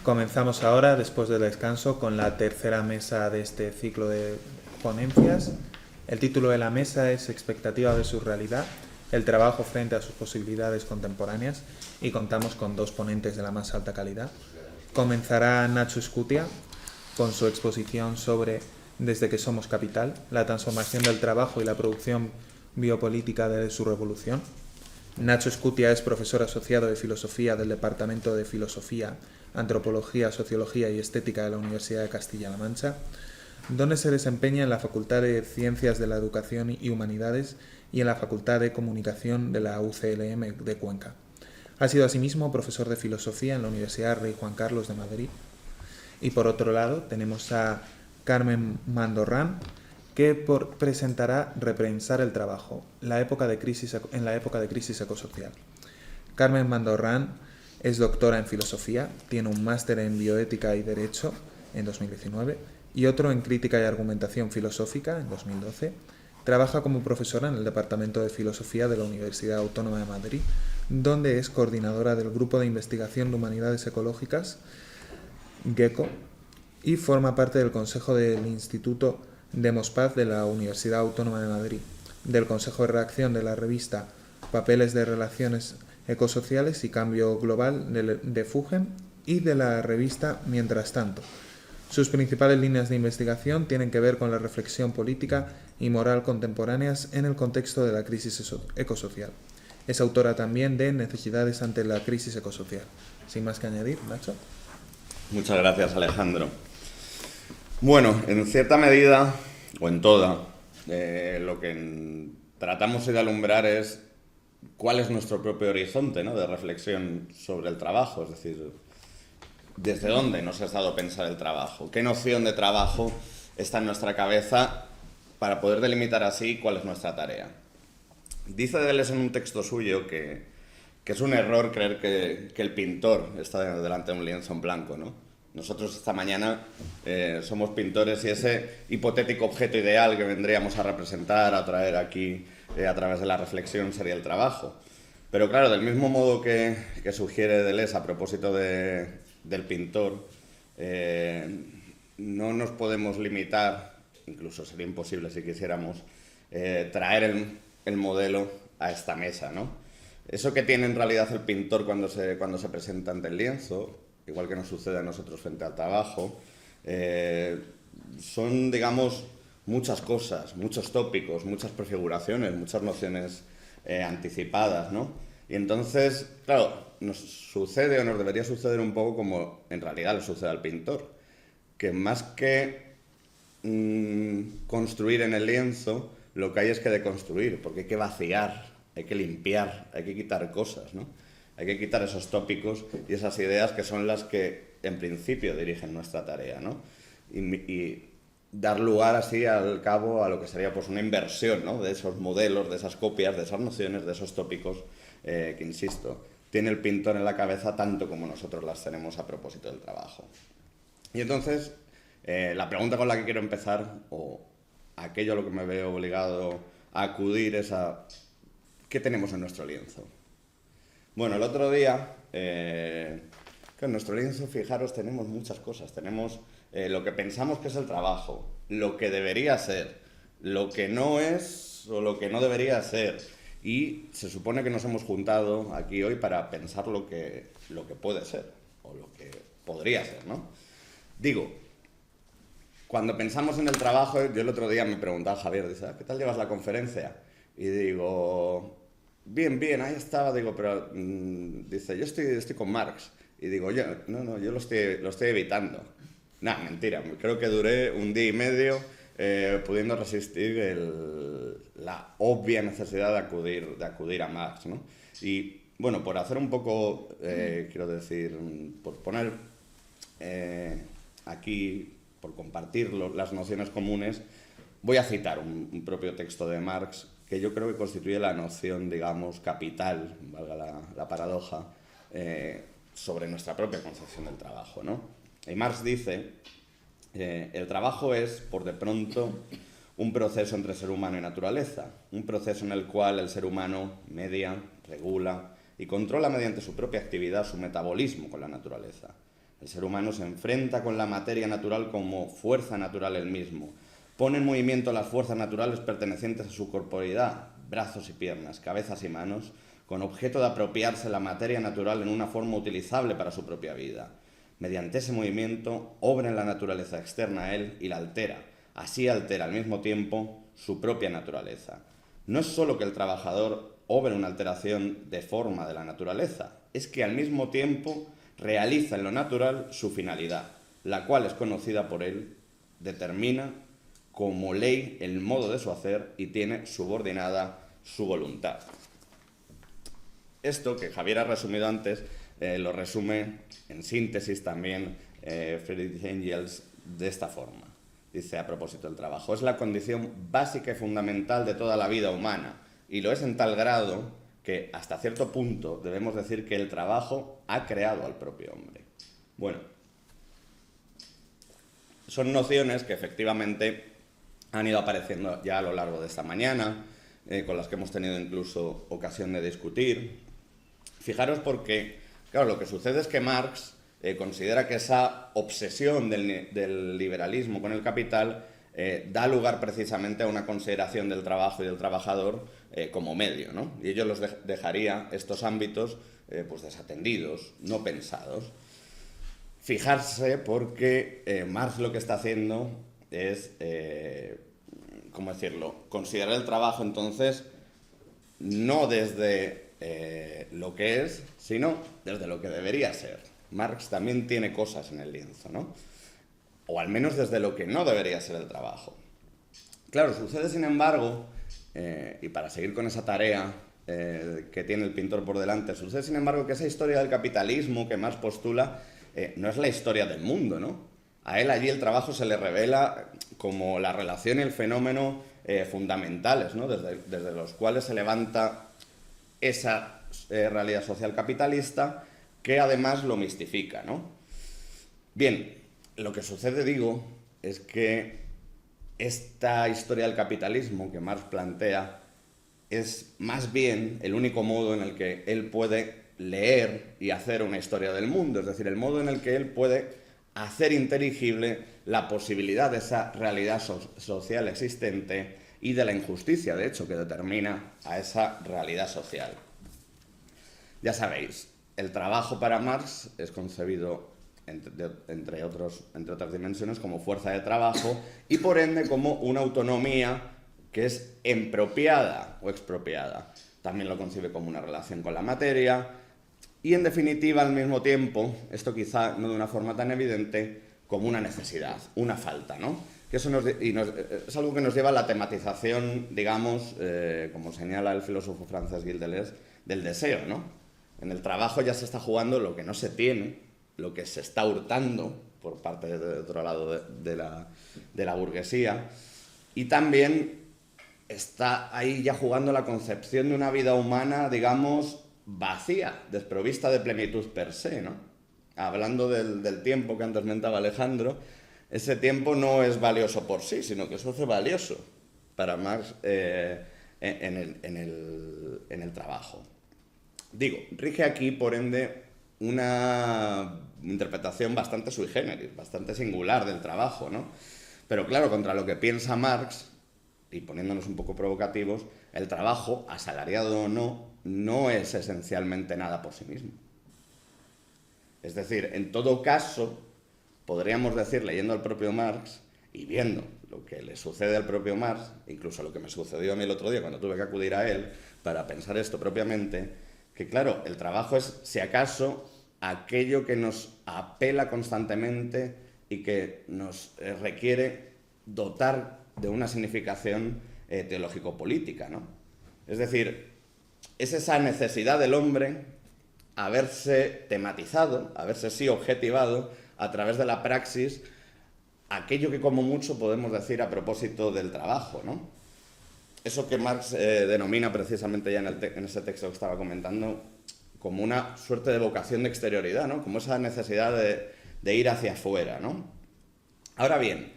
Comenzamos ahora, después del descanso, con la tercera mesa de este ciclo de ponencias. El título de la mesa es Expectativa versus realidad, el trabajo frente a sus posibilidades contemporáneas, y contamos con dos ponentes de la más alta calidad. Comenzará Nacho Escutia con su exposición sobre Desde que somos capital, la transformación del trabajo y la producción biopolítica de su revolución. Nacho Escutia es profesor asociado de Filosofía del Departamento de Filosofía, Antropología, Sociología y Estética de la Universidad de Castilla-La Mancha, donde se desempeña en la Facultad de Ciencias de la Educación y Humanidades y en la Facultad de Comunicación de la UCLM de Cuenca. Ha sido asimismo profesor de Filosofía en la Universidad Rey Juan Carlos de Madrid. Y por otro lado tenemos a Carmen Mandorrán, que presentará Repensar el trabajo, en la época de crisis ecosocial. Carmen Mandorrán es doctora en Filosofía, tiene un máster en Bioética y Derecho en 2019 y otro en Crítica y Argumentación Filosófica en 2012. Trabaja como profesora en el Departamento de Filosofía de la Universidad Autónoma de Madrid, donde es coordinadora del Grupo de Investigación de Humanidades Ecológicas, GECO, y forma parte del Consejo del Instituto Demospaz de la Universidad Autónoma de Madrid, del Consejo de Redacción de la revista Papeles de Relaciones Ecosociales y Cambio Global de FUGEM y de la revista Mientras Tanto. Sus principales líneas de investigación tienen que ver con la reflexión política y moral contemporáneas en el contexto de la crisis ecosocial. Es autora también de Necesidades ante la crisis ecosocial. Sin más que añadir, Nacho. Muchas gracias, Alejandro. Bueno, en cierta medida, o en toda, lo que tratamos de alumbrar es cuál es nuestro propio horizonte, ¿no?, de reflexión sobre el trabajo, es decir, desde dónde nos ha estado pensar el trabajo, qué noción de trabajo está en nuestra cabeza para poder delimitar así cuál es nuestra tarea. Dice Deleuze en un texto suyo que es un error creer que el pintor está delante de un lienzo en blanco, ¿no? Nosotros esta mañana somos pintores y ese hipotético objeto ideal que vendríamos a representar, a traer aquí a través de la reflexión sería el trabajo. Pero claro, del mismo modo que sugiere Deleuze a propósito del pintor, no nos podemos limitar, incluso sería imposible si quisiéramos, traer el modelo a esta mesa, ¿no? Eso que tiene en realidad el pintor cuando se presenta ante el lienzo, igual que nos sucede a nosotros frente al trabajo, son, digamos, muchas cosas, muchos tópicos, muchas prefiguraciones, muchas nociones anticipadas, ¿no? Y entonces, claro, nos sucede o nos debería suceder un poco como en realidad le sucede al pintor, que más que construir en el lienzo, lo que hay es que deconstruir, porque hay que vaciar, hay que limpiar, hay que quitar cosas, ¿no? Hay que quitar esos tópicos y esas ideas que son las que, en principio, dirigen nuestra tarea, ¿no? Y dar lugar, así, al cabo, a lo que sería pues una inversión, ¿no?, de esos modelos, de esas copias, de esas nociones, de esos tópicos que, insisto, tiene el pintor en la cabeza tanto como nosotros las tenemos a propósito del trabajo. Y entonces, la pregunta con la que quiero empezar, o aquello a lo que me veo obligado a acudir, es a ¿qué tenemos en nuestro lienzo? Bueno, el otro día, en nuestro lienzo, fijaros, tenemos muchas cosas. Tenemos lo que pensamos que es el trabajo, lo que debería ser, lo que no es o lo que no debería ser. Y se supone que nos hemos juntado aquí hoy para pensar lo que puede ser o lo que podría ser, ¿no? Digo, cuando pensamos en el trabajo, yo el otro día me preguntaba Javier, dice, ¿qué tal llevas la conferencia? Y digo, bien, ahí estaba, digo, pero dice, yo estoy con Marx. Y digo, yo lo estoy evitando. Nah, mentira, creo que duré un día y medio pudiendo resistir la obvia necesidad de acudir a Marx, ¿no? Y bueno, por hacer un poco, quiero decir, por poner aquí, por compartir las nociones comunes, voy a citar un propio texto de Marx que yo creo que constituye la noción, digamos, capital, valga la paradoja, sobre nuestra propia concepción del trabajo, ¿no? Y Marx dice, el trabajo es, por de pronto, un proceso entre ser humano y naturaleza, un proceso en el cual el ser humano media, regula y controla mediante su propia actividad su metabolismo con la naturaleza. El ser humano se enfrenta con la materia natural como fuerza natural él mismo. Pone en movimiento las fuerzas naturales pertenecientes a su corporeidad, brazos y piernas, cabezas y manos, con objeto de apropiarse la materia natural en una forma utilizable para su propia vida. Mediante ese movimiento obra en la naturaleza externa a él y la altera. Así altera al mismo tiempo su propia naturaleza. No es solo que el trabajador obra una alteración de forma de la naturaleza, es que al mismo tiempo realiza en lo natural su finalidad, la cual es conocida por él, determina como ley el modo de su hacer y tiene subordinada su voluntad. Esto que Javier ha resumido antes, lo resume en síntesis también Friedrich Engels de esta forma. Dice a propósito del trabajo: es la condición básica y fundamental de toda la vida humana, y lo es en tal grado que hasta cierto punto debemos decir que el trabajo ha creado al propio hombre. Bueno, son nociones que efectivamente han ido apareciendo ya a lo largo de esta mañana, con las que hemos tenido incluso ocasión de discutir. Fijaros porque, claro, lo que sucede es que Marx considera que esa obsesión del liberalismo con el capital da lugar precisamente a una consideración del trabajo y del trabajador como medio, ¿no? Y ello los dejaría estos ámbitos pues desatendidos, no pensados. Fijarse porque Marx lo que está haciendo es, ¿cómo decirlo?, considerar el trabajo entonces no desde lo que es, sino desde lo que debería ser. Marx también tiene cosas en el lienzo, ¿no? O al menos desde lo que no debería ser el trabajo. Claro, sucede sin embargo, y para seguir con esa tarea que tiene el pintor por delante, sucede sin embargo que esa historia del capitalismo que Marx postula no es la historia del mundo, ¿no? A él allí el trabajo se le revela como la relación y el fenómeno fundamentales, ¿no? Desde los cuales se levanta esa realidad social capitalista que además lo mistifica, ¿no? Bien, lo que sucede, digo, es que esta historia del capitalismo que Marx plantea es más bien el único modo en el que él puede leer y hacer una historia del mundo, es decir, el modo en el que él puede hacer inteligible la posibilidad de esa realidad social existente y de la injusticia, de hecho, que determina a esa realidad social. Ya sabéis, el trabajo para Marx es concebido, entre otras dimensiones, como fuerza de trabajo y, por ende, como una autonomía que es empropiada o expropiada. También lo concibe como una relación con la materia y, en definitiva, al mismo tiempo, esto quizá no de una forma tan evidente, como una necesidad, una falta, ¿no? Que eso es algo que nos lleva a la tematización, digamos, como señala el filósofo francés Gilles Deleuze, del deseo, ¿no? En el trabajo ya se está jugando lo que no se tiene, lo que se está hurtando por parte de otro lado de la burguesía, y también está ahí ya jugando la concepción de una vida humana, digamos, vacía, desprovista de plenitud per se, ¿no? Hablando del tiempo que antes mentaba Alejandro, ese tiempo no es valioso por sí, sino que se hace valioso para Marx en el trabajo. Digo, rige aquí, por ende, una interpretación bastante sui generis, bastante singular del trabajo, ¿no? Pero claro, contra lo que piensa Marx, y poniéndonos un poco provocativos, el trabajo, asalariado o no, no es esencialmente nada por sí mismo. Es decir, en todo caso, podríamos decir, leyendo al propio Marx y viendo lo que le sucede al propio Marx, incluso lo que me sucedió a mí el otro día cuando tuve que acudir a él para pensar esto propiamente, que claro, el trabajo es, si acaso, aquello que nos apela constantemente y que nos requiere dotar de una significación teológico-política, ¿no? Es decir, es esa necesidad del hombre a verse tematizado, a verse sí objetivado a través de la praxis, aquello que como mucho podemos decir a propósito del trabajo, ¿no? Eso que Marx denomina precisamente ya en ese texto que estaba comentando como una suerte de vocación de exterioridad, ¿no? Como esa necesidad de ir hacia afuera, ¿no? Ahora bien,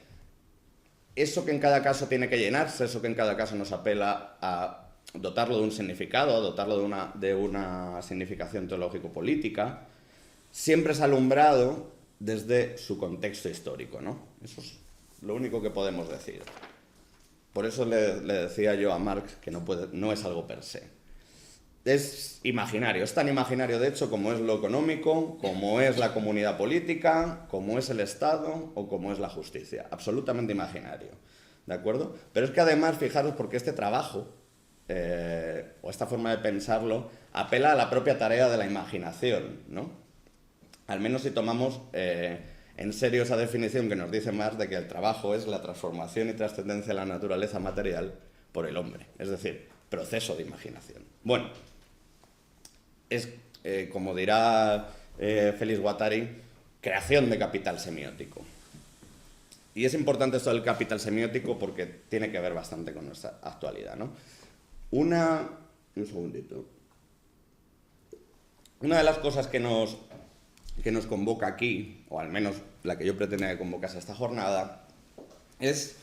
eso que en cada caso tiene que llenarse, eso que en cada caso nos apela a dotarlo de un significado, a dotarlo de una significación teológico-política, siempre es alumbrado desde su contexto histórico, ¿no? Eso es lo único que podemos decir. Por eso le decía yo a Marx que no es algo per se. Es imaginario, es tan imaginario de hecho como es lo económico, como es la comunidad política, como es el Estado o como es la justicia. Absolutamente imaginario, ¿de acuerdo? Pero es que además, fijaros, porque este trabajo, o esta forma de pensarlo, apela a la propia tarea de la imaginación, ¿no? Al menos si tomamos en serio esa definición que nos dice Marx de que el trabajo es la transformación y trascendencia de la naturaleza material por el hombre, es decir, proceso de imaginación. Bueno, es, como dirá Félix Guattari, creación de capital semiótico. Y es importante esto del capital semiótico porque tiene que ver bastante con nuestra actualidad, ¿no? Un segundito. Una de las cosas que nos convoca aquí, o al menos la que yo pretendía que convocase esta jornada, es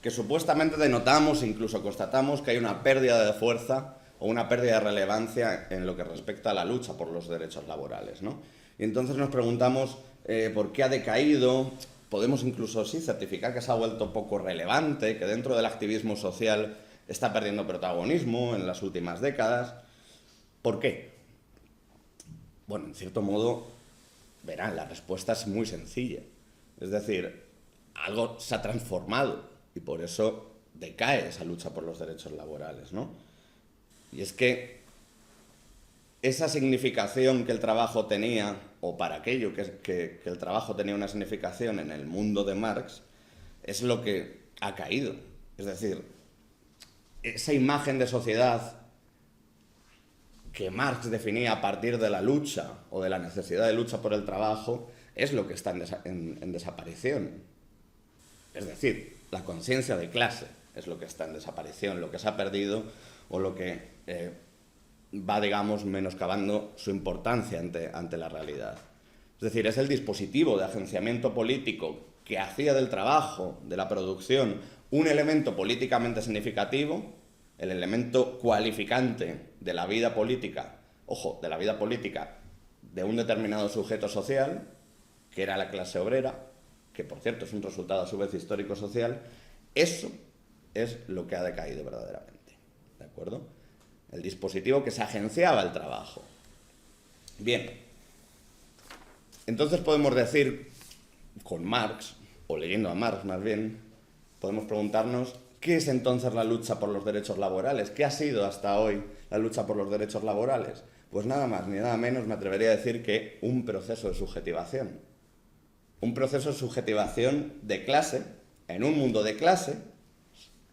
que supuestamente denotamos, incluso constatamos, que hay una pérdida de fuerza o una pérdida de relevancia en lo que respecta a la lucha por los derechos laborales, ¿no? Y entonces nos preguntamos por qué ha decaído. Podemos incluso sí certificar que se ha vuelto poco relevante, que dentro del activismo social está perdiendo protagonismo en las últimas décadas. ¿Por qué? Bueno, en cierto modo, verán, la respuesta es muy sencilla. Es decir, algo se ha transformado y por eso decae esa lucha por los derechos laborales, ¿no? Y es que esa significación que el trabajo tenía, o para aquello que el trabajo tenía una significación en el mundo de Marx, es lo que ha caído. Es decir, esa imagen de sociedad que Marx definía a partir de la lucha o de la necesidad de lucha por el trabajo es lo que está en desaparición. Es decir, la conciencia de clase es lo que está en desaparición, lo que se ha perdido o lo que va, digamos, menoscabando su importancia ante la realidad. Es decir, es el dispositivo de agenciamiento político que hacía del trabajo, de la producción, un elemento políticamente significativo, el elemento cualificante de la vida política, ojo, de la vida política de un determinado sujeto social, que era la clase obrera, que por cierto es un resultado a su vez histórico-social. Eso es lo que ha decaído verdaderamente, ¿de acuerdo? El dispositivo que se agenciaba el trabajo. Bien, entonces podemos decir, con Marx, o leyendo a Marx más bien, podemos preguntarnos, ¿qué es entonces la lucha por los derechos laborales? ¿Qué ha sido hasta hoy la lucha por los derechos laborales? Pues nada más ni nada menos me atrevería a decir que un proceso de subjetivación. Un proceso de subjetivación de clase, en un mundo de clase,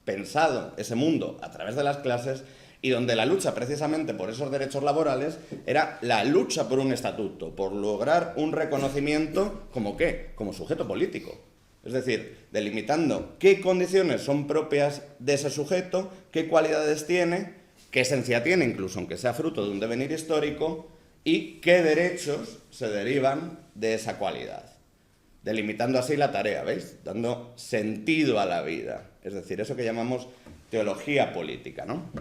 pensado ese mundo a través de las clases, y donde la lucha precisamente por esos derechos laborales era la lucha por un estatuto, por lograr un reconocimiento como ¿qué? Como sujeto político. Es decir, delimitando qué condiciones son propias de ese sujeto, qué cualidades tiene, qué esencia tiene, incluso aunque sea fruto de un devenir histórico, y qué derechos se derivan de esa cualidad. Delimitando así la tarea, ¿veis? Dando sentido a la vida. Es decir, eso que llamamos teología política, ¿no?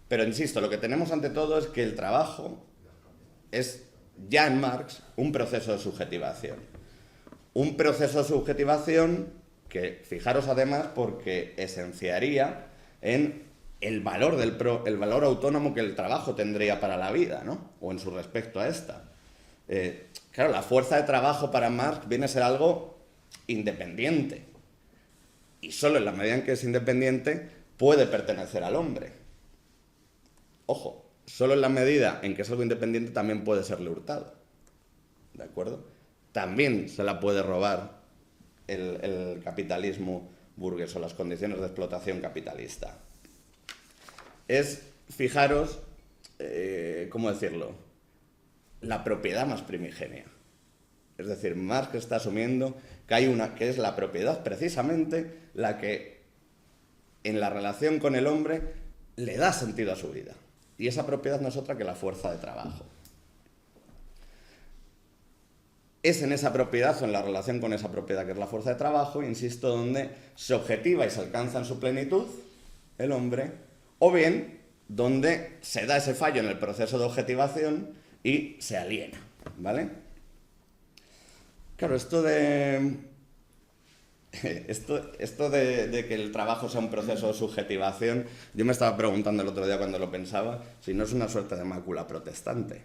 Pero insisto, lo que tenemos ante todo es que el trabajo es, ya en Marx, un proceso de subjetivación. Un proceso de subjetivación que, fijaros además, porque esenciaría en el valor el valor autónomo que el trabajo tendría para la vida, ¿no? O en su respecto a esta. Claro, la fuerza de trabajo para Marx viene a ser algo independiente. Y solo en la medida en que es independiente puede pertenecer al hombre. Ojo, solo en la medida en que es algo independiente también puede serle hurtado. ¿De acuerdo? También se la puede robar el capitalismo burgués o las condiciones de explotación capitalista. Es, fijaros, ¿cómo decirlo?, la propiedad más primigenia. Es decir, Marx está asumiendo que hay una que es la propiedad precisamente la que en la relación con el hombre le da sentido a su vida. Y esa propiedad no es otra que la fuerza de trabajo. Es en esa propiedad o en la relación con esa propiedad que es la fuerza de trabajo, insisto, donde se objetiva y se alcanza en su plenitud el hombre, o bien donde se da ese fallo en el proceso de objetivación y se aliena, ¿vale? Claro, esto de que el trabajo sea un proceso de subjetivación, yo me estaba preguntando el otro día cuando lo pensaba, si no es una suerte de mácula protestante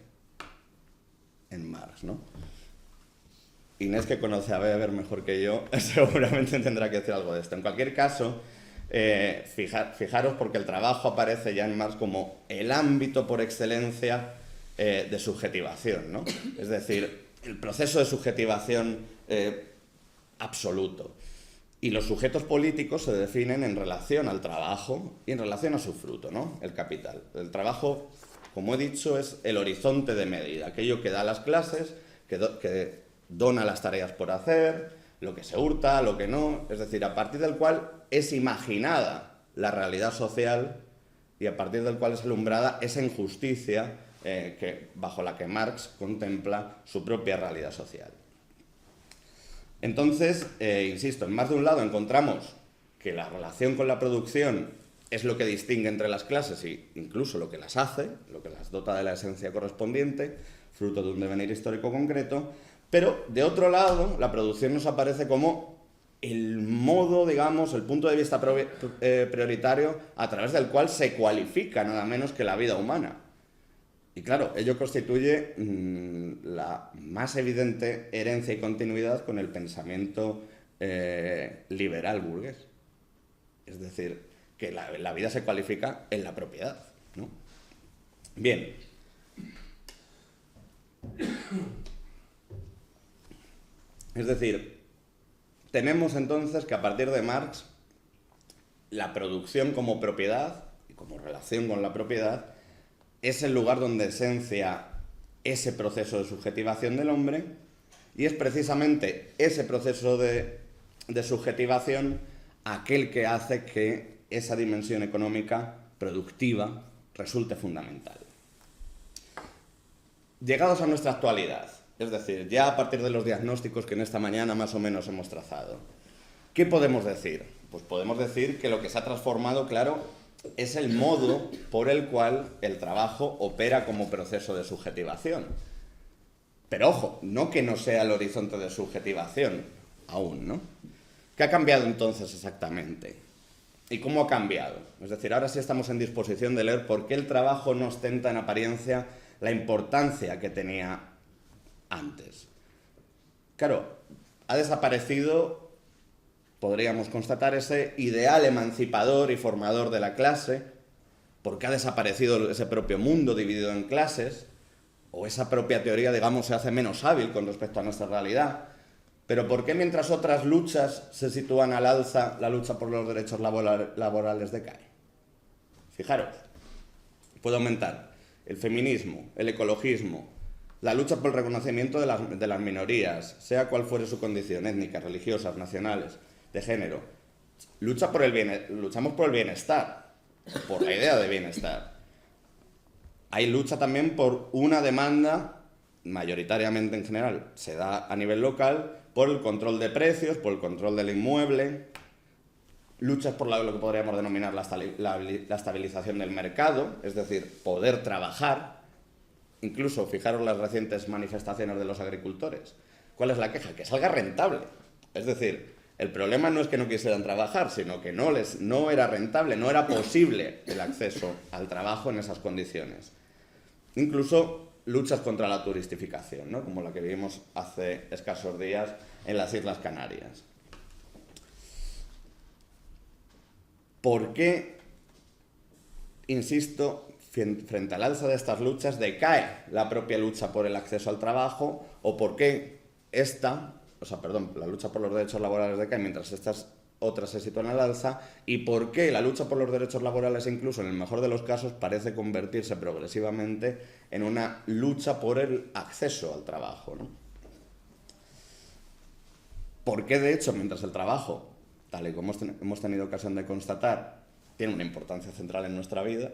en Marx, ¿no? Inés, que conoce a Weber mejor que yo, seguramente tendrá que decir algo de esto. En cualquier caso, fijaros porque el trabajo aparece ya en Marx como el ámbito por excelencia de subjetivación, ¿no? Es decir, el proceso de subjetivación absoluto. Y los sujetos políticos se definen en relación al trabajo y en relación a su fruto, ¿no? El capital. El trabajo, como he dicho, es el horizonte de medida, aquello que da las clases, que dona las tareas por hacer, lo que se hurta, lo que no, es decir, a partir del cual es imaginada la realidad social y a partir del cual es alumbrada esa injusticia bajo la que Marx contempla su propia realidad social. Entonces, insisto, en más de un lado encontramos que la relación con la producción es lo que distingue entre las clases e incluso lo que las hace, lo que las dota de la esencia correspondiente, fruto de un devenir histórico concreto, pero de otro lado la producción nos aparece como el modo, digamos, el punto de vista prioritario a través del cual se cualifica nada menos que la vida humana. Y claro, ello constituye la más evidente herencia y continuidad con el pensamiento liberal burgués. Es decir, que la vida se cualifica en la propiedad, ¿no? Bien. Es decir, tenemos entonces que a partir de Marx la producción como propiedad y como relación con la propiedad es el lugar donde esencia ese proceso de subjetivación del hombre y es precisamente ese proceso de subjetivación aquel que hace que esa dimensión económica productiva resulte fundamental. Llegados a nuestra actualidad, es decir, ya a partir de los diagnósticos que en esta mañana más o menos hemos trazado, ¿qué podemos decir? Pues podemos decir que lo que se ha transformado, claro, es el modo por el cual el trabajo opera como proceso de subjetivación. Pero ojo, no que no sea el horizonte de subjetivación, aún, ¿no? ¿Qué ha cambiado entonces exactamente? ¿Y cómo ha cambiado? Es decir, ahora sí estamos en disposición de leer por qué el trabajo no ostenta en apariencia la importancia que tenía antes. Claro, ha desaparecido, podríamos constatar, ese ideal emancipador y formador de la clase, porque ha desaparecido ese propio mundo dividido en clases, o esa propia teoría, digamos, se hace menos hábil con respecto a nuestra realidad. Pero ¿por qué mientras otras luchas se sitúan al alza, la lucha por los derechos laborales decae? Fijaros, puede aumentar el feminismo, el ecologismo, la lucha por el reconocimiento de las minorías, sea cual fuere su condición, étnicas, religiosas, nacionales, de género. Luchamos por el bienestar, por la idea de bienestar. Hay lucha también por una demanda, mayoritariamente en general, se da a nivel local, por el control de precios, por el control del inmueble. Luchas por lo que podríamos denominar la estabilización del mercado, es decir, poder trabajar. Incluso, fijaros las recientes manifestaciones de los agricultores. ¿Cuál es la queja? Que salga rentable. Es decir, el problema no es que no quisieran trabajar, sino que no era rentable, no era posible el acceso al trabajo en esas condiciones. Incluso luchas contra la turistificación, ¿no? Como la que vimos hace escasos días en las Islas Canarias. ¿Por qué, insisto, frente al alza de estas luchas decae la propia lucha por el acceso al trabajo? ¿O por qué la lucha por los derechos laborales decae mientras estas otras se sitúan al alza? ¿Y por qué la lucha por los derechos laborales, incluso en el mejor de los casos, parece convertirse progresivamente en una lucha por el acceso al trabajo, ¿no? ¿Por qué, de hecho, mientras el trabajo, tal y como hemos tenido ocasión de constatar, tiene una importancia central en nuestra vida,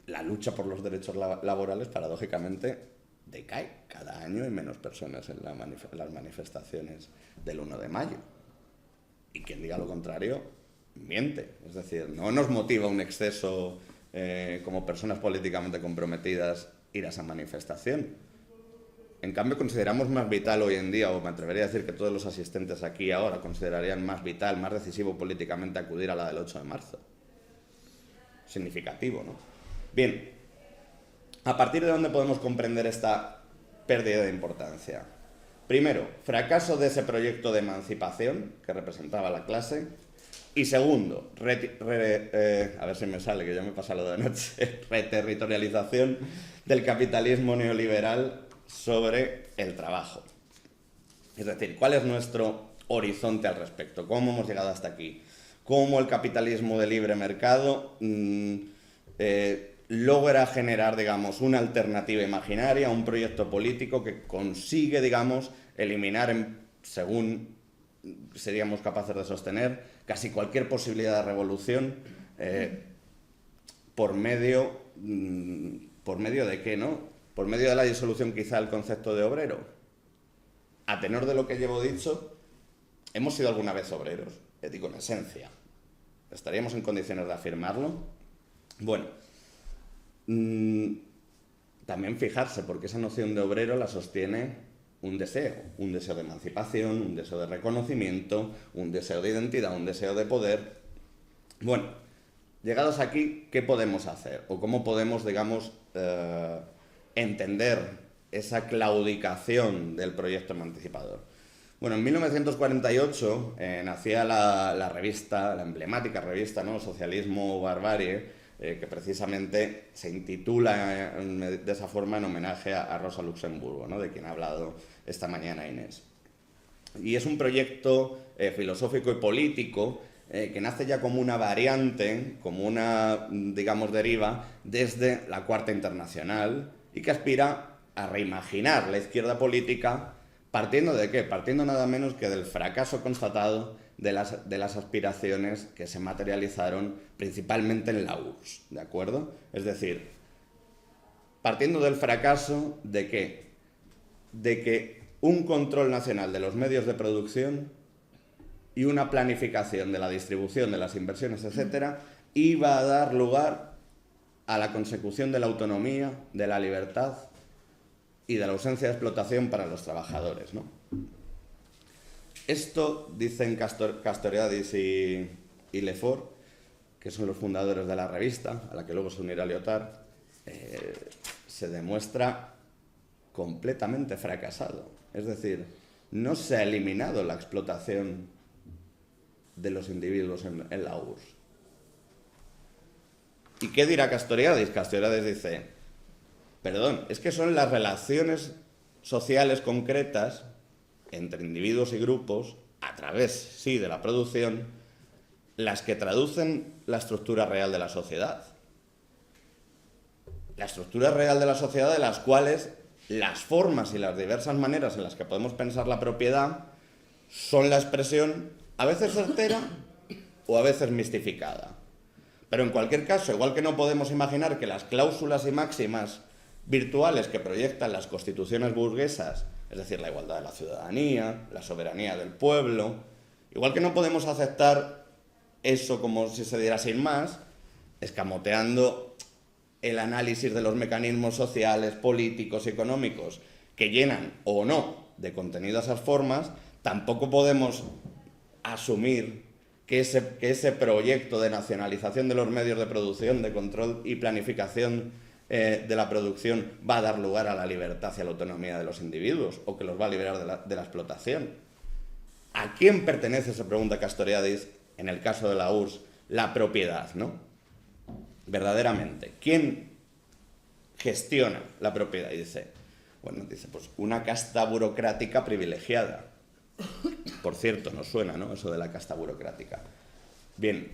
la lucha por los derechos laborales, paradójicamente, decae? Cada año hay menos personas en las manifestaciones del 1 de mayo. Y quien diga lo contrario, miente. Es decir, no nos motiva un exceso como personas políticamente comprometidas ir a esa manifestación. En cambio, consideramos más vital hoy en día, o me atrevería a decir que todos los asistentes aquí ahora considerarían más vital, más decisivo políticamente acudir a la del 8 de marzo. Significativo, ¿no? Bien, ¿a partir de dónde podemos comprender esta pérdida de importancia? Primero, fracaso de ese proyecto de emancipación que representaba la clase. Y segundo, a ver si me sale, que ya me pasa lo de anoche, reterritorialización del capitalismo neoliberal sobre el trabajo. Es decir, ¿cuál es nuestro horizonte al respecto? ¿Cómo hemos llegado hasta aquí? ¿Cómo el capitalismo de libre mercado logra generar, digamos, una alternativa imaginaria, un proyecto político que consigue, digamos, eliminar, según seríamos capaces de sostener, casi cualquier posibilidad de revolución por medio de qué, ¿no? Por medio de la disolución quizá del concepto de obrero. A tenor de lo que llevo dicho, ¿hemos sido alguna vez obreros? Digo, en esencia. ¿Estaríamos en condiciones de afirmarlo? Bueno, también fijarse, porque esa noción de obrero la sostiene un deseo de emancipación, un deseo de reconocimiento, un deseo de identidad, un deseo de poder. Bueno, llegados aquí, ¿qué podemos hacer? O cómo podemos, digamos, entender esa claudicación del proyecto emancipador. Bueno, en 1948 nacía la revista, la emblemática revista, ¿no? Socialismo Barbarie, que precisamente se intitula de esa forma en homenaje a Rosa Luxemburgo, ¿no? De quien ha hablado esta mañana Inés. Y es un proyecto filosófico y político que nace ya como una variante, como una, digamos, deriva desde la Cuarta Internacional y que aspira a reimaginar la izquierda política partiendo de qué? Partiendo nada menos que del fracaso constatado de las aspiraciones que se materializaron principalmente en la URSS, ¿de acuerdo? Es decir, partiendo del fracaso de ¿qué? De que un control nacional de los medios de producción y una planificación de la distribución de las inversiones, etcétera, iba a dar lugar a la consecución de la autonomía, de la libertad y de la ausencia de explotación para los trabajadores, ¿no? Esto dicen Castoriadis y Lefort, que son los fundadores de la revista, a la que luego se unirá Lyotard, se demuestra completamente fracasado. Es decir, no se ha eliminado la explotación de los individuos en la URSS. ¿Y qué dirá Castoriadis? Castoriadis dice, perdón, es que son las relaciones sociales concretas entre individuos y grupos, a través, sí, de la producción, las que traducen la estructura real de la sociedad. La estructura real de la sociedad de las cuales las formas y las diversas maneras en las que podemos pensar la propiedad son la expresión a veces certera o a veces mistificada. Pero en cualquier caso, igual que no podemos imaginar que las cláusulas y máximas virtuales que proyectan las constituciones burguesas, es decir, la igualdad de la ciudadanía, la soberanía del pueblo, igual que no podemos aceptar eso como si se diera sin más, escamoteando el análisis de los mecanismos sociales, políticos y económicos que llenan o no de contenido esas formas, tampoco podemos asumir que ese proyecto de nacionalización de los medios de producción, de control y planificación de la producción va a dar lugar a la libertad y a la autonomía de los individuos o que los va a liberar de la explotación. ¿A quién pertenece, se pregunta Castoriadis, en el caso de la URSS, la propiedad, ¿no? Verdaderamente, ¿quién gestiona la propiedad? Y dice, pues una casta burocrática privilegiada. Por cierto, nos suena, ¿no? Eso de la casta burocrática. Bien,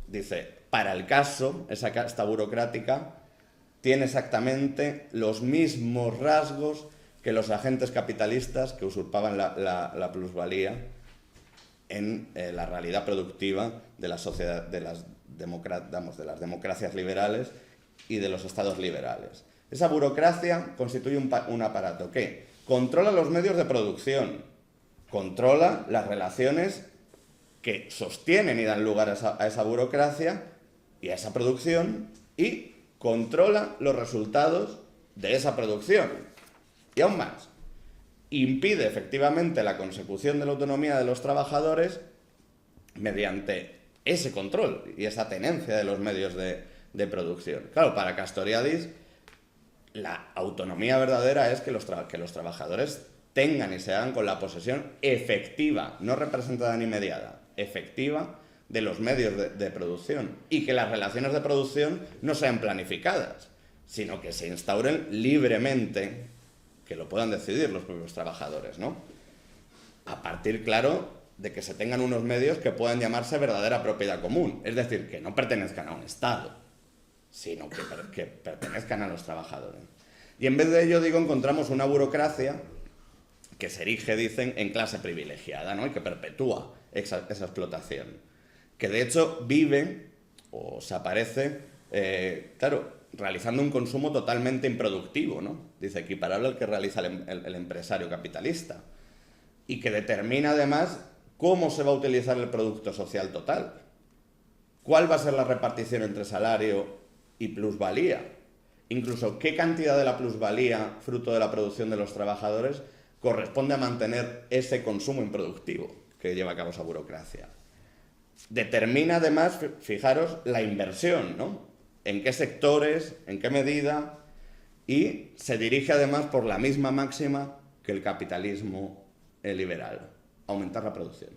dice, para el caso, esa casta burocrática tiene exactamente los mismos rasgos que los agentes capitalistas que usurpaban la plusvalía en la realidad productiva de la sociedad, de las democracias liberales y de los estados liberales. Esa burocracia constituye un aparato que controla los medios de producción, controla las relaciones que sostienen y dan lugar a esa burocracia y a esa producción y controla los resultados de esa producción. Y aún más, impide efectivamente la consecución de la autonomía de los trabajadores mediante ese control y esa tenencia de los medios de producción. Claro, para Castoriadis, la autonomía verdadera es que los trabajadores tengan y se hagan con la posesión efectiva, no representada ni mediada, efectiva de los medios de producción, y que las relaciones de producción no sean planificadas, sino que se instauren libremente, que lo puedan decidir los propios trabajadores, ¿no? A partir, claro, de que se tengan unos medios que puedan llamarse verdadera propiedad común, es decir, que no pertenezcan a un Estado, sino que pertenezcan a los trabajadores. Y en vez de ello, digo, encontramos una burocracia que se erige, dicen, en clase privilegiada, ¿no? Y que perpetúa esa explotación. Que de hecho vive, o se aparece, claro, realizando un consumo totalmente improductivo, ¿no? Dice, equiparable al que realiza el empresario capitalista. Y que determina además cómo se va a utilizar el producto social total. ¿Cuál va a ser la repartición entre salario y plusvalía? Incluso qué cantidad de la plusvalía, fruto de la producción de los trabajadores, corresponde a mantener ese consumo improductivo que lleva a cabo esa burocracia. Determina además, fijaros, la inversión, ¿no? En qué sectores, en qué medida, y se dirige además por la misma máxima que el capitalismo liberal, aumentar la producción.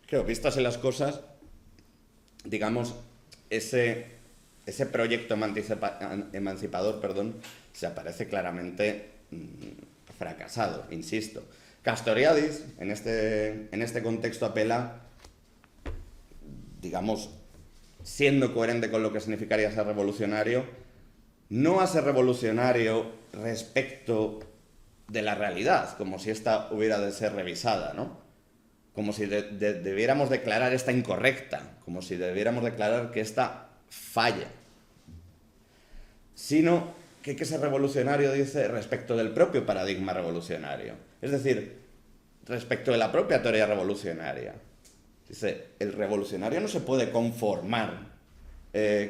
Creo, vistas en las cosas, digamos, ese proyecto emancipador, se aparece claramente fracasado, insisto. Castoriadis, en este contexto, apela, digamos, siendo coherente con lo que significaría ser revolucionario, no a ser revolucionario respecto de la realidad, como si ésta hubiera de ser revisada, ¿no? Como si debiéramos declarar esta incorrecta, como si debiéramos declarar que esta falla, sino que hay que ser revolucionario, dice, respecto del propio paradigma revolucionario, es decir, respecto de la propia teoría revolucionaria. Dice, el revolucionario no se puede conformar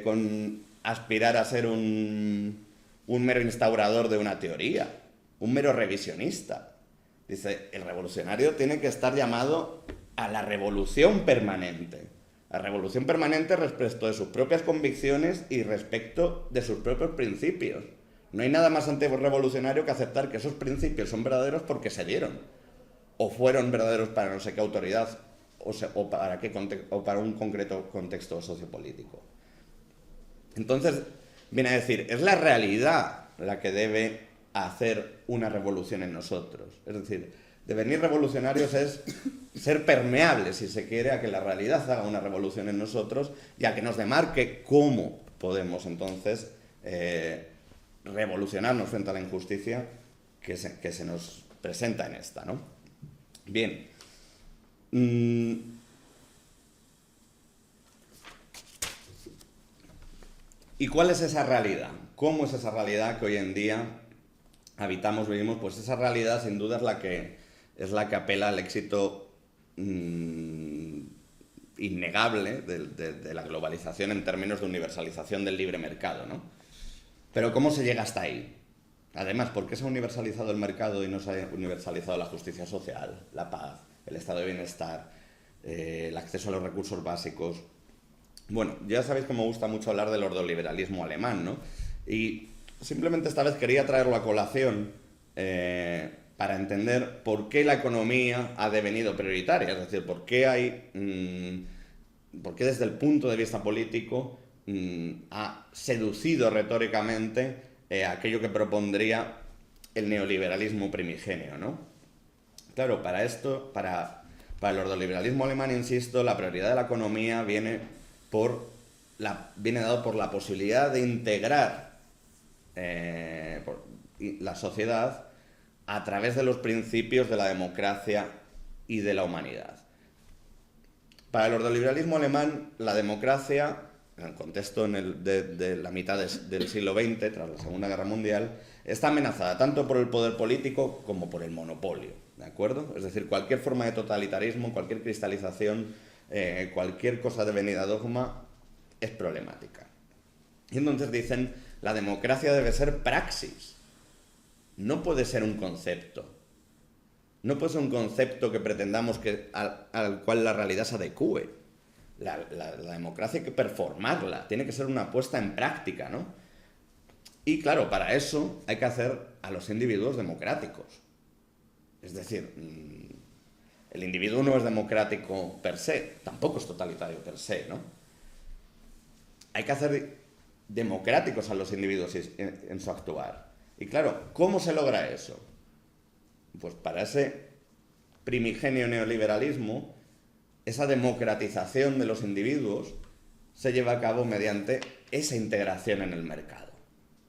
con aspirar a ser un mero instaurador de una teoría, un mero revisionista. Dice, el revolucionario tiene que estar llamado a la revolución permanente. La revolución permanente respecto de sus propias convicciones y respecto de sus propios principios. No hay nada más antirrevolucionario que aceptar que esos principios son verdaderos porque se dieron. O fueron verdaderos para no sé qué autoridad o para un concreto contexto sociopolítico. Entonces, viene a decir, es la realidad la que debe hacer una revolución en nosotros. Es decir, devenir revolucionarios es ser permeables, si se quiere, a que la realidad haga una revolución en nosotros y a que nos demarque cómo podemos entonces revolucionarnos frente a la injusticia que se nos presenta en esta, ¿no? Bien. ¿Y cuál es esa realidad? ¿Cómo es esa realidad que hoy en día habitamos, vivimos? Pues esa realidad sin duda es la que apela al éxito innegable de la globalización en términos de universalización del libre mercado, ¿no? Pero ¿cómo se llega hasta ahí? Además, ¿por qué se ha universalizado el mercado y no se ha universalizado la justicia social, la paz, el estado de bienestar, el acceso a los recursos básicos? Bueno, ya sabéis que me gusta mucho hablar del ordoliberalismo alemán, ¿no? Y simplemente esta vez quería traerlo a colación para entender por qué la economía ha devenido prioritaria, es decir, por qué desde el punto de vista político ha seducido retóricamente aquello que propondría el neoliberalismo primigenio, ¿no? Claro, para el ordoliberalismo alemán, insisto, la prioridad de la economía viene dado por la posibilidad de integrar la sociedad a través de los principios de la democracia y de la humanidad. Para el ordoliberalismo alemán, la democracia, en el contexto de la mitad del siglo XX, tras la Segunda Guerra Mundial, está amenazada tanto por el poder político como por el monopolio, ¿de acuerdo? Es decir, cualquier forma de totalitarismo, cualquier cristalización, cualquier cosa devenida dogma es problemática. Y entonces dicen, la democracia debe ser praxis. no puede ser un concepto. No puede ser un concepto que pretendamos al cual la realidad se adecúe. La democracia hay que performarla, tiene que ser una puesta en práctica, ¿no? Y claro, para eso hay que hacer a los individuos democráticos. Es decir, el individuo no es democrático per se, tampoco es totalitario per se, ¿no? Hay que hacer democráticos a los individuos en su actuar. Y claro, ¿cómo se logra eso? Pues para ese primigenio neoliberalismo, esa democratización de los individuos se lleva a cabo mediante esa integración en el mercado.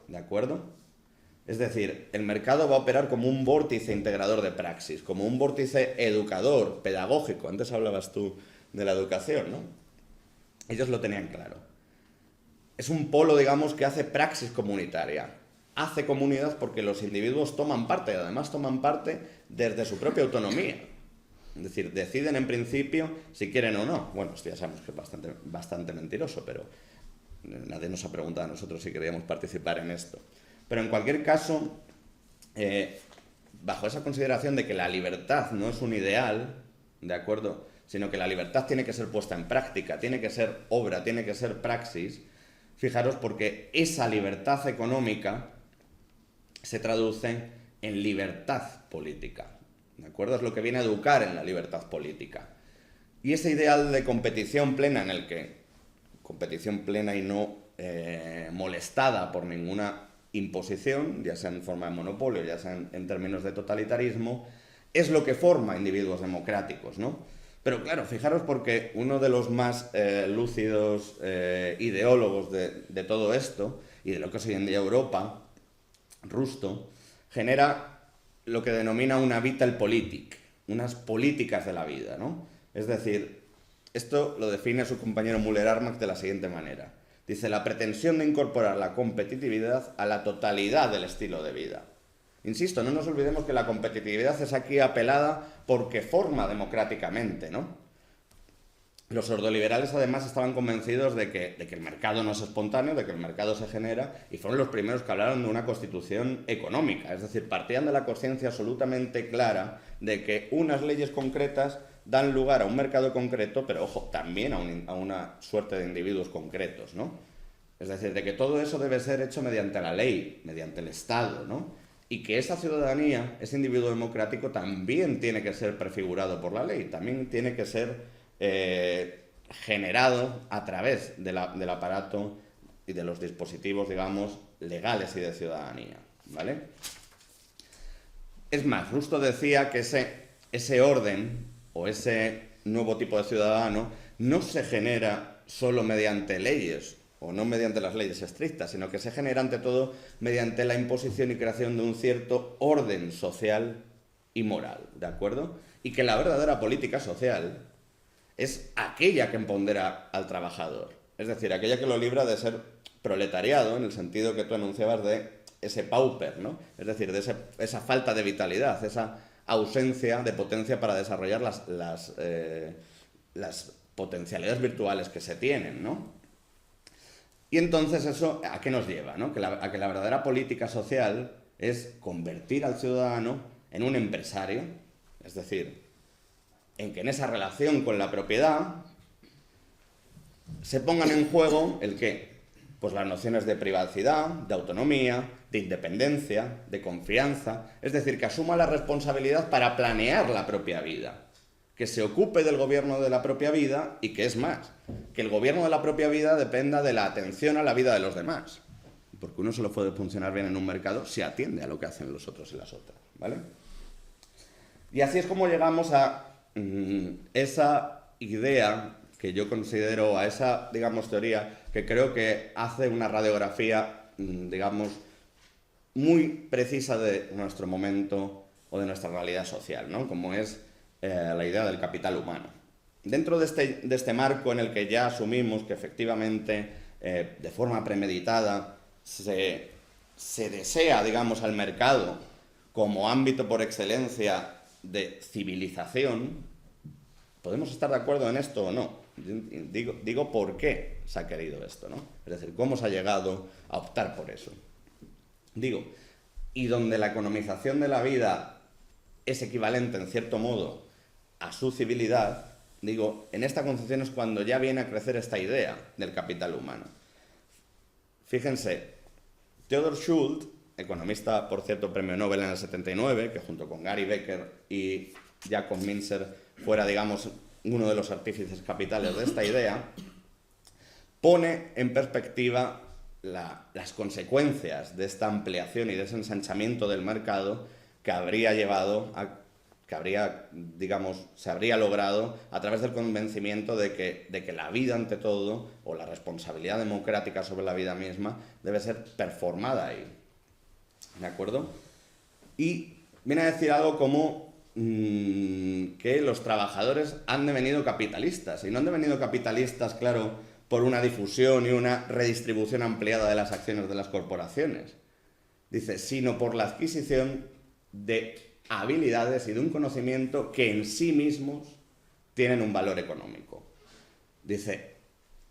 ¿De acuerdo? Es decir, el mercado va a operar como un vórtice integrador de praxis, como un vórtice educador, pedagógico. Antes hablabas tú de la educación, ¿no? Ellos lo tenían claro. Es un polo, digamos, que hace praxis comunitaria. Hace comunidad porque los individuos toman parte, y además toman parte desde su propia autonomía. Es decir, deciden en principio si quieren o no. Bueno, esto ya sabemos que es bastante mentiroso, pero nadie nos ha preguntado a nosotros si queríamos participar en esto. Pero en cualquier caso, bajo esa consideración de que la libertad no es un ideal, ¿de acuerdo?, sino que la libertad tiene que ser puesta en práctica, tiene que ser obra, tiene que ser praxis, fijaros, porque esa libertad económica se traduce en libertad política, ¿de acuerdo? Es lo que viene a educar en la libertad política. Y ese ideal de competición plena, en el que competición plena y no molestada por ninguna imposición, ya sea en forma de monopolio, ya sea en términos de totalitarismo, es lo que forma individuos democráticos, ¿no? Pero claro, fijaros, porque uno de los más lúcidos ideólogos de todo esto, y de lo que es hoy en día Europa, Rusto, genera lo que denomina una Vitalpolitik, unas políticas de la vida, ¿no? Es decir, esto lo define su compañero Müller-Armack de la siguiente manera. Dice, la pretensión de incorporar la competitividad a la totalidad del estilo de vida. Insisto, no nos olvidemos que la competitividad es aquí apelada porque forma democráticamente, ¿no? Los ordoliberales además estaban convencidos de que el mercado no es espontáneo, de que el mercado se genera, y fueron los primeros que hablaron de una constitución económica. Es decir, partían de la conciencia absolutamente clara de que unas leyes concretas dan lugar a un mercado concreto, pero ojo, también a una suerte de individuos concretos, ¿no? Es decir, de que todo eso debe ser hecho mediante la ley, mediante el Estado, ¿no? Y que esa ciudadanía, ese individuo democrático, también tiene que ser prefigurado por la ley, también tiene que ser generado a través del aparato y de los dispositivos, digamos, legales y de ciudadanía, ¿vale? Es más, Rusto decía que ese orden o ese nuevo tipo de ciudadano no se genera solo mediante leyes o no mediante las leyes estrictas, sino que se genera ante todo mediante la imposición y creación de un cierto orden social y moral, ¿de acuerdo? Y que la verdadera política social es aquella que empodera al trabajador, es decir, aquella que lo libra de ser proletariado, en el sentido que tú anunciabas de ese pauper, ¿no? Es decir, de esa falta de vitalidad, esa ausencia de potencia para desarrollar las potencialidades virtuales que se tienen, ¿no? Y entonces eso, ¿a qué nos lleva, ¿no? A que la verdadera política social es convertir al ciudadano en un empresario, es decir, en que en esa relación con la propiedad se pongan en juego ¿el qué? Pues las nociones de privacidad, de autonomía, de independencia, de confianza, es decir, que asuma la responsabilidad para planear la propia vida, que se ocupe del gobierno de la propia vida y que es más, que el gobierno de la propia vida dependa de la atención a la vida de los demás, porque uno solo puede funcionar bien en un mercado si atiende a lo que hacen los otros y las otras, ¿vale? Y así es como llegamos a esa idea que yo considero, a esa, digamos, teoría que creo que hace una radiografía, digamos, muy precisa de nuestro momento o de nuestra realidad social, ¿no? Como es la idea del capital humano. Dentro de este marco en el que ya asumimos que efectivamente, de forma premeditada, se desea, digamos, al mercado como ámbito por excelencia de civilización, podemos estar de acuerdo en esto o no. Digo por qué se ha querido esto, ¿no? Es decir, cómo se ha llegado a optar por eso. Digo, y donde la economización de la vida es equivalente, en cierto modo, a su civilidad, digo, en esta concepción es cuando ya viene a crecer esta idea del capital humano. Fíjense, Theodor Schultz, economista, por cierto, premio Nobel en el 79, que junto con Gary Becker y Jacob Mincer fuera, digamos, uno de los artífices capitales de esta idea, pone en perspectiva las consecuencias de esta ampliación y de ese ensanchamiento del mercado que habría llevado a se habría logrado a través del convencimiento de que la vida ante todo, o la responsabilidad democrática sobre la vida misma, debe ser performada ahí. ¿De acuerdo? Y viene a decir algo como que los trabajadores han devenido capitalistas, y no han devenido capitalistas, claro, por una difusión y una redistribución ampliada de las acciones de las corporaciones, dice, sino por la adquisición de habilidades y de un conocimiento que en sí mismos tienen un valor económico. Dice,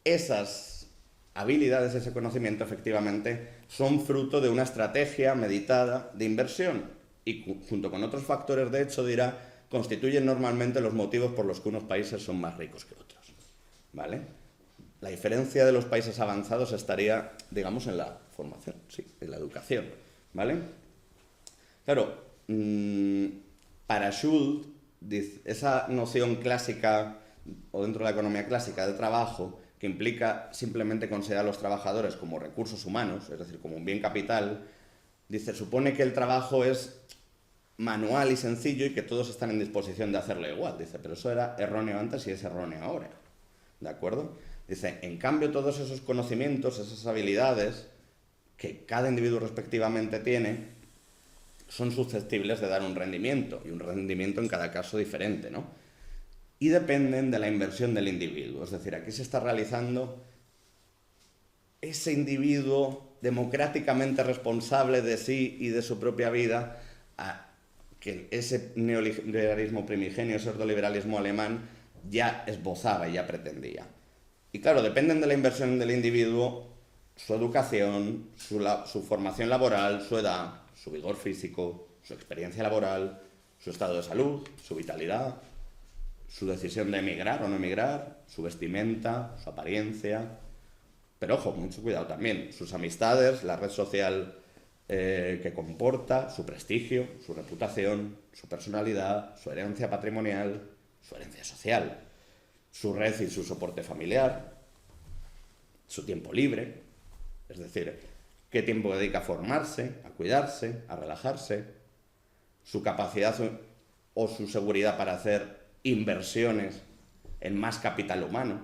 esas habilidades, ese conocimiento, efectivamente, son fruto de una estrategia meditada de inversión y, junto con otros factores, de hecho, dirá, constituyen normalmente los motivos por los que unos países son más ricos que otros. ¿Vale? La diferencia de los países avanzados estaría, digamos, en la formación, sí, en la educación. ¿Vale? Claro, para Schultz, esa noción clásica, o dentro de la economía clásica, de trabajo, que implica simplemente considerar a los trabajadores como recursos humanos, es decir, como un bien capital, dice, supone que el trabajo es manual y sencillo y que todos están en disposición de hacerlo igual. Dice, pero eso era erróneo antes y es erróneo ahora. ¿De acuerdo? Dice, en cambio, todos esos conocimientos, esas habilidades que cada individuo respectivamente tiene, son susceptibles de dar un rendimiento, y un rendimiento en cada caso diferente, ¿no? Y dependen de la inversión del individuo. Es decir, aquí se está realizando ese individuo democráticamente responsable de sí y de su propia vida, que ese neoliberalismo primigenio, ese ordoliberalismo alemán, ya esbozaba y ya pretendía. Y claro, dependen de la inversión del individuo su educación, su formación laboral, su edad, su vigor físico, su experiencia laboral, su estado de salud, su vitalidad, su decisión de emigrar o no emigrar, su vestimenta, su apariencia. Pero ojo, mucho cuidado también, sus amistades, la red social que comporta, su prestigio, su reputación, su personalidad, su herencia patrimonial, su herencia social, su red y su soporte familiar, su tiempo libre, es decir, qué tiempo dedica a formarse, a cuidarse, a relajarse, su capacidad o su seguridad para hacer inversiones en más capital humano,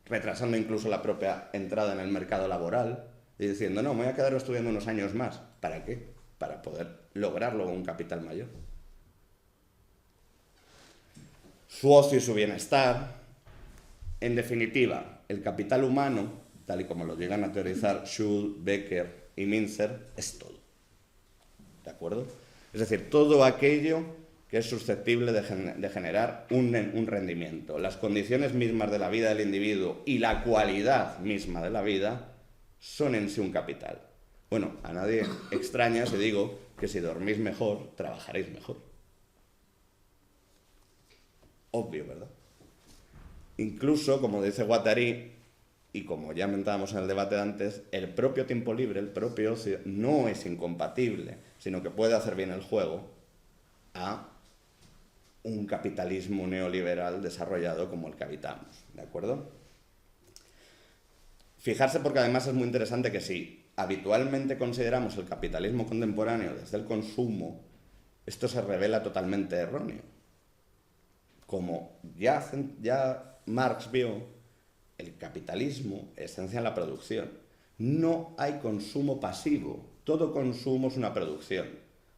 retrasando incluso la propia entrada en el mercado laboral y diciendo, no, me voy a quedar estudiando unos años más. ¿Para qué? Para poder lograr luego un capital mayor. Su ocio y su bienestar. En definitiva, el capital humano, tal y como lo llegan a teorizar Schultz, Becker y Mincer, es todo. ¿De acuerdo? Es decir, todo aquello que es susceptible de generar un rendimiento. Las condiciones mismas de la vida del individuo y la cualidad misma de la vida son en sí un capital. Bueno, a nadie extraña si digo que si dormís mejor, trabajaréis mejor. Obvio, ¿verdad? Incluso, como dice Guattari, y como ya comentábamos en el debate de antes, el propio tiempo libre, el propio ocio, no es incompatible, sino que puede hacer bien el juego a un capitalismo neoliberal desarrollado como el que habitamos, ¿de acuerdo? Fijarse, porque además es muy interesante que si habitualmente consideramos el capitalismo contemporáneo desde el consumo, esto se revela totalmente erróneo. Como ya Marx vio, el capitalismo esencia en la producción. No hay consumo pasivo, todo consumo es una producción.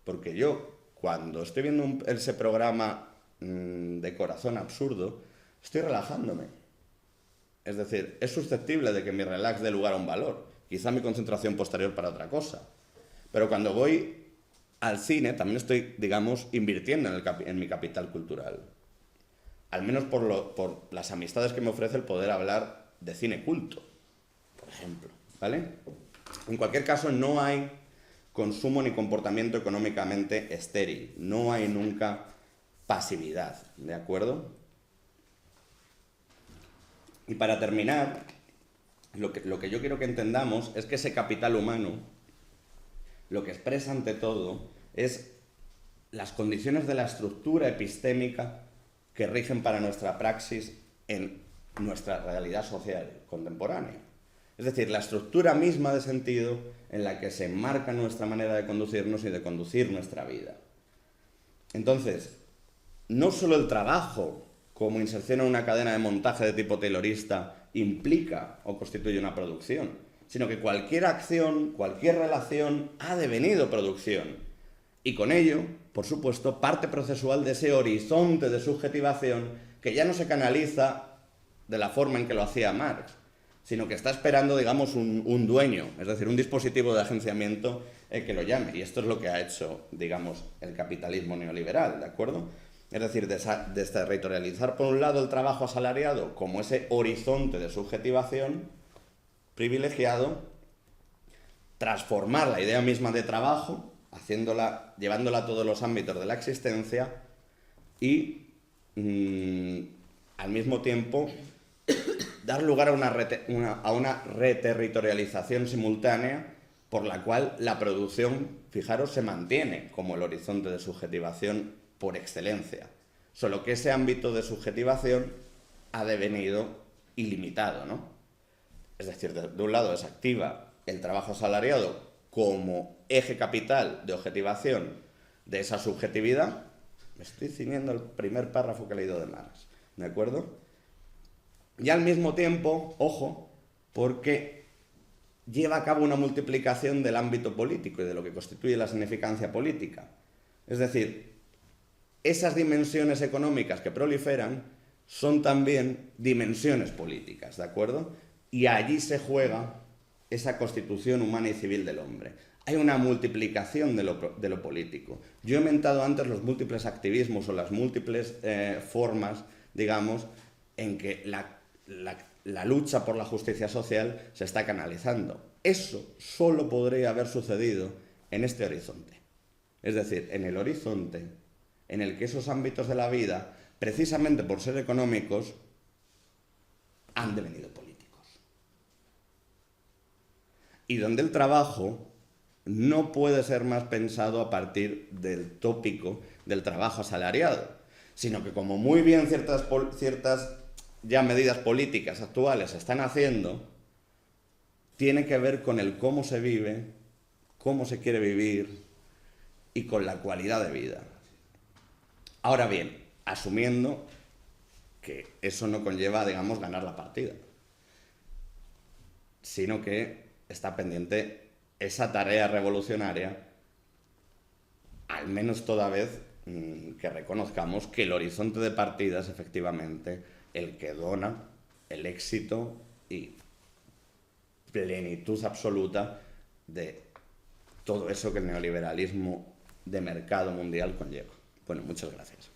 Porque yo, cuando estoy viendo ese programa de corazón absurdo, estoy relajándome. Es decir, es susceptible de que mi relax dé lugar a un valor, quizá mi concentración posterior para otra cosa. Pero cuando voy al cine, también estoy, digamos, invirtiendo en mi capital cultural. Al menos por las amistades que me ofrece el poder hablar de cine culto, por ejemplo, ¿vale? En cualquier caso, no hay consumo ni comportamiento económicamente estéril. No hay nunca pasividad, ¿de acuerdo? Y para terminar, lo que yo quiero que entendamos es que ese capital humano lo que expresa ante todo es las condiciones de la estructura epistémica que rigen para nuestra praxis en nuestra realidad social contemporánea. Es decir, la estructura misma de sentido en la que se enmarca nuestra manera de conducirnos y de conducir nuestra vida. Entonces, no solo el trabajo como inserción en una cadena de montaje de tipo taylorista implica o constituye una producción, sino que cualquier acción, cualquier relación ha devenido producción. Y con ello, por supuesto, parte procesual de ese horizonte de subjetivación que ya no se canaliza de la forma en que lo hacía Marx, sino que está esperando, digamos, un dueño, es decir, un dispositivo de agenciamiento que lo llame. Y esto es lo que ha hecho, digamos, el capitalismo neoliberal, ¿de acuerdo? Es decir, desterritorializar por un lado el trabajo asalariado como ese horizonte de subjetivación privilegiado, transformar la idea misma de trabajo, llevándola a todos los ámbitos de la existencia y, al mismo tiempo, dar lugar a una reterritorialización simultánea por la cual la producción, fijaros, se mantiene como el horizonte de subjetivación por excelencia. Solo que ese ámbito de subjetivación ha devenido ilimitado, ¿no? Es decir, de un lado desactiva el trabajo asalariado como eje capital de objetivación de esa subjetividad. Me estoy ciñendo el primer párrafo que he leído de Marx, ¿de acuerdo? Y al mismo tiempo, ojo, porque lleva a cabo una multiplicación del ámbito político y de lo que constituye la significancia política. Es decir, esas dimensiones económicas que proliferan son también dimensiones políticas, ¿de acuerdo? Y allí se juega esa constitución humana y civil del hombre. Hay una multiplicación de lo político. Yo he mentado antes los múltiples activismos o las múltiples formas, digamos, en que la lucha por la justicia social se está canalizando. Eso solo podría haber sucedido en este horizonte. Es decir, en el horizonte en el que esos ámbitos de la vida, precisamente por ser económicos, han devenido políticos. Y donde el trabajo no puede ser más pensado a partir del tópico del trabajo asalariado, sino que, como muy bien ciertas ya medidas políticas actuales están haciendo, tiene que ver con el cómo se vive, cómo se quiere vivir y con la cualidad de vida. Ahora bien, asumiendo que eso no conlleva, digamos, ganar la partida, sino que está pendiente esa tarea revolucionaria, al menos toda vez que reconozcamos que el horizonte de partida es efectivamente el que dona el éxito y plenitud absoluta de todo eso que el neoliberalismo de mercado mundial conlleva. Bueno, muchas gracias.